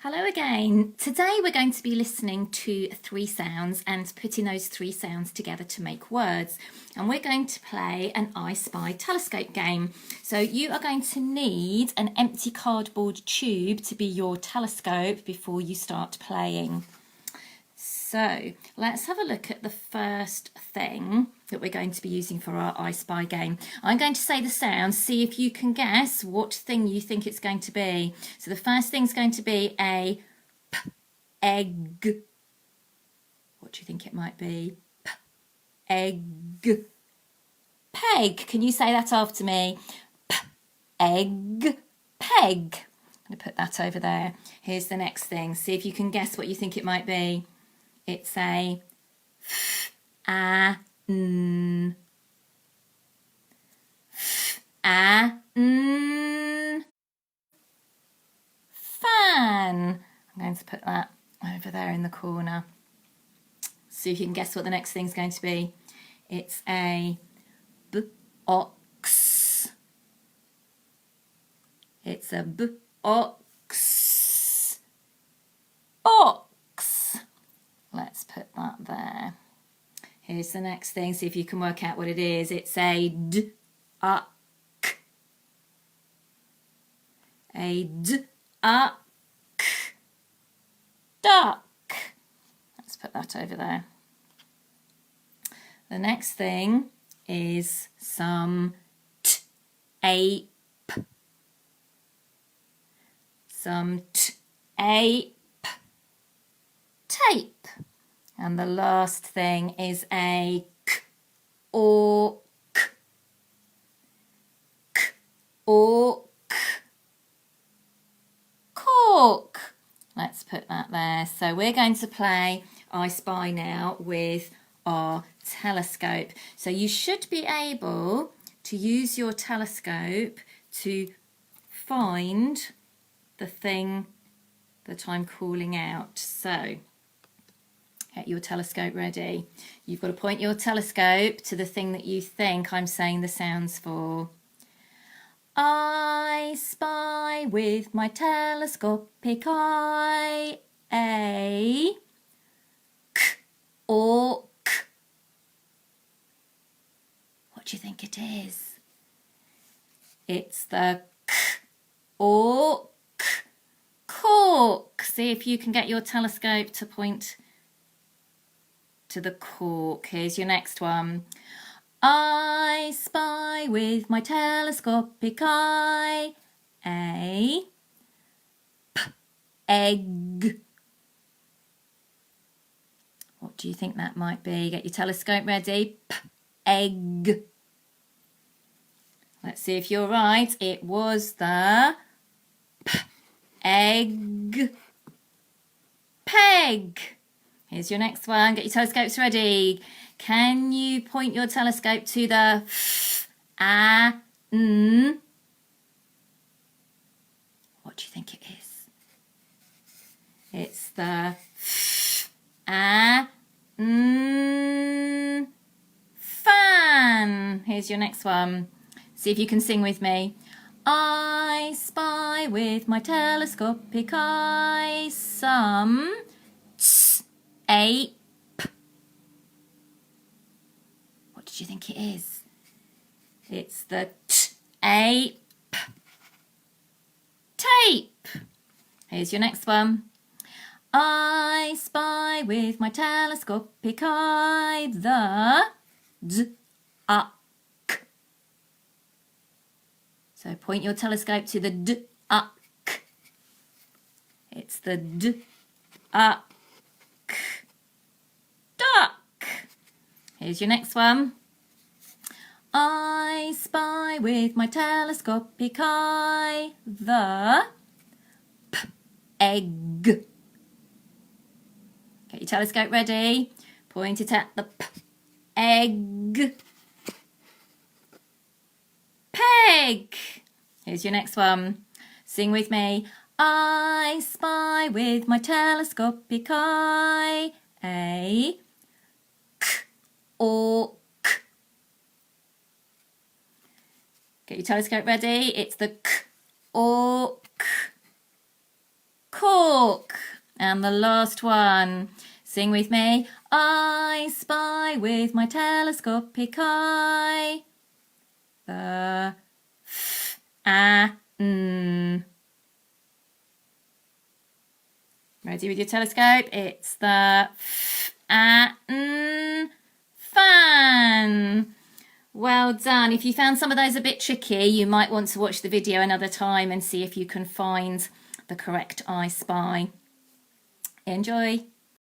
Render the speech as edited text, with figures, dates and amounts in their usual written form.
Hello again. Today we're going to be listening to three sounds and putting those three sounds together to make words. And we're going to play an I Spy telescope game. So you are going to need an empty cardboard tube to be your telescope before you start playing. So let's have a look at the first thing that we're going to be using for our I Spy game. I'm going to say the sound, see if you can guess what thing you think it's going to be. So the first thing's going to be a p, egg. What do you think it might be? P, egg. Peg. Can you say that after me? P, egg. Peg. I'm going to put that over there. Here's the next thing. See if you can guess what you think it might be. It's a fan. I'm going to put that over there in the corner. See if you can guess what the next thing's going to be. It's a box. It's a box. Box. Let's put that there. Here's the next thing. See if you can work out what it is. It's a duck. A duck. Duck. Let's put that over there. The next thing is some tape. Some tape. Tape. And the last thing is a cork. Cork. Cork. Let's put that there. So we're going to play I Spy now with our telescope. So you should be able to use your telescope to find the thing that I'm calling out. So get your telescope ready. You've got to point your telescope to the thing that you think I'm saying the sounds for. I spy with my telescopic eye a cork. What do you think it is? It's the cork. Cork. See if you can get your telescope to point to the cork. Here's your next one. I spy with my telescopic eye a egg. What do you think that might be? Get your telescope ready. Egg. Let's see if you're right. It was the egg. Peg. Here's your next one. Get your telescopes ready. Can you point your telescope to the What do you think it is? It's the fan. Here's your next one. See if you can sing with me. I spy with my telescopic eye some ape. What did you think it is? It's the ape. Tape. Here's your next one. I spy with my telescopic eye the duck. So point your telescope to the duck. It's the duck. Duck. Here's your next one. I spy with my telescopic eye the egg. Get your telescope ready. Point it at the egg. Peg. Here's your next one. Sing with me. I spy with my telescopic eye a cork. Get your telescope ready. It's the cork. Cork. And the last one. Sing with me. I spy with my telescopic eye the f-a-n. Ready with your telescope? It's the f-a-n, fan. Well done. If you found some of those a bit tricky, you might want to watch the video another time and see if you can find the correct I spy. Enjoy.